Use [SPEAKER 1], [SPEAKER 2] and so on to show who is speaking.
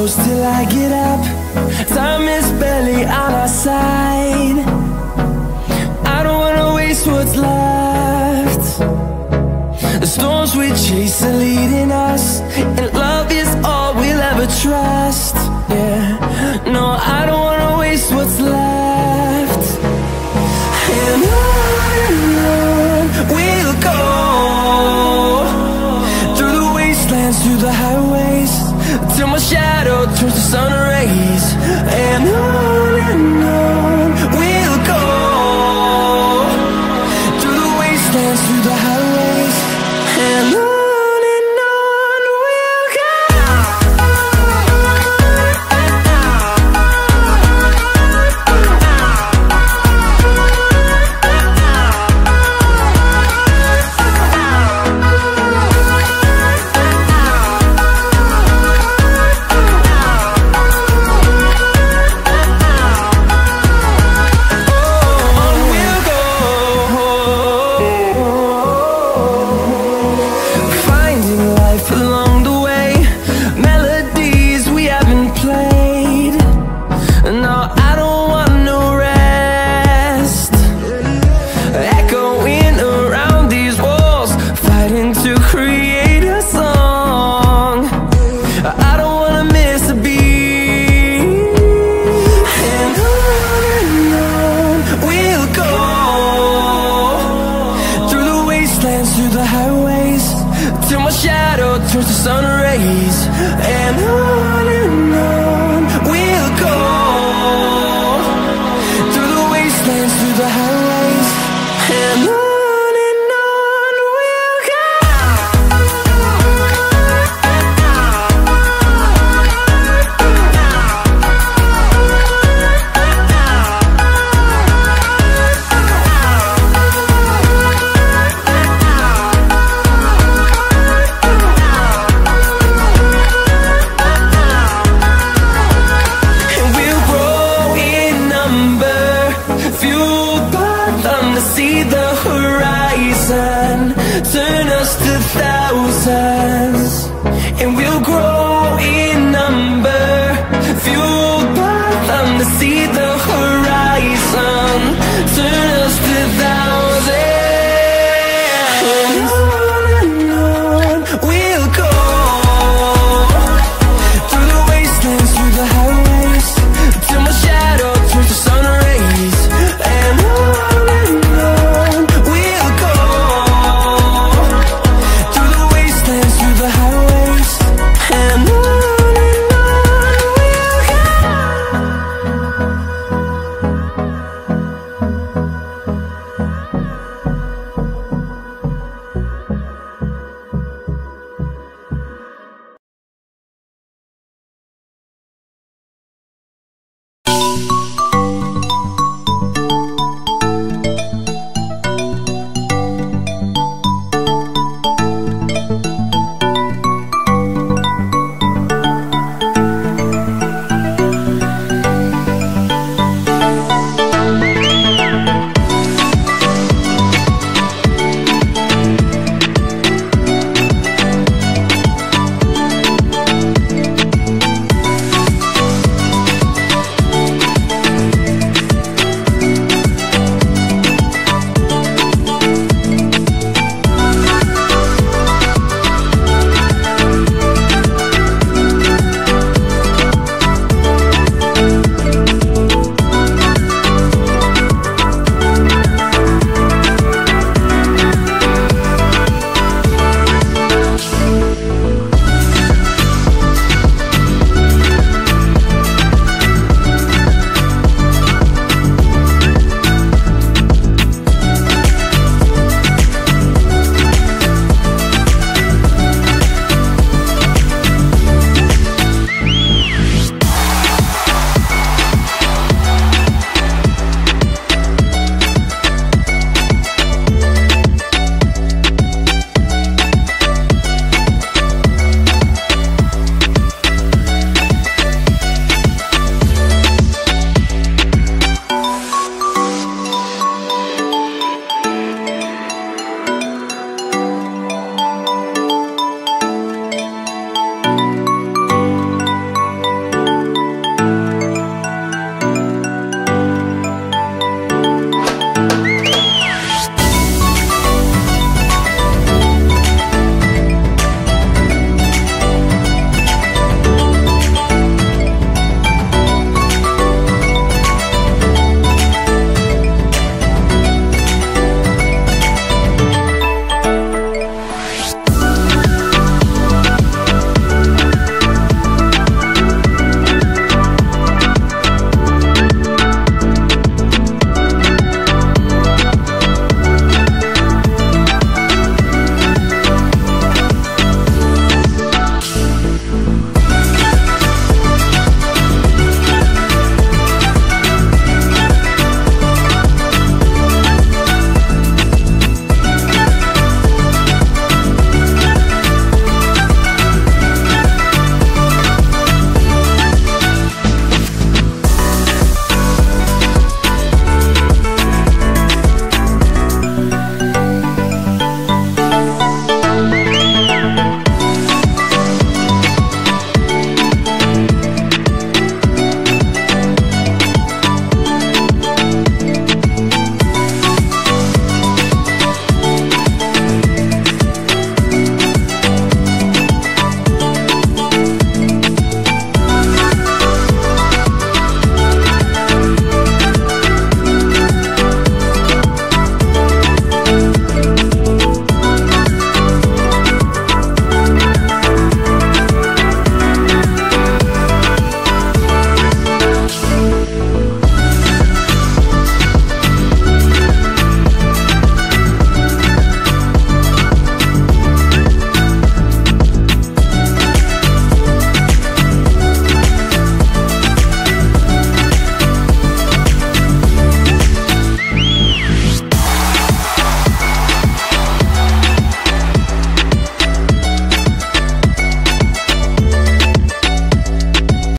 [SPEAKER 1] close till I get up. Time is barely on our side. I don't wanna waste what's left. The storms we chase are leading us, and love is all we'll ever trust. Yeah, no, I don't wanna waste what's left. And on we'll go, through the wastelands, through the highways, till my shadow turns to sun rays. And on we'll go, through the wastelands, through the highways, and on we'll go. Along the way, melodies we haven't played. No, I don't want no rest. Echoing around these walls, fighting to create a song. I don't wanna miss a beat. And on we'll go, through the wastelands, through the highways, till my shadow turns to sun rays. And on we'll go, through the wastelands, through the highways, and on we'll go. See the horizon, turn us to thousands, and we'll grow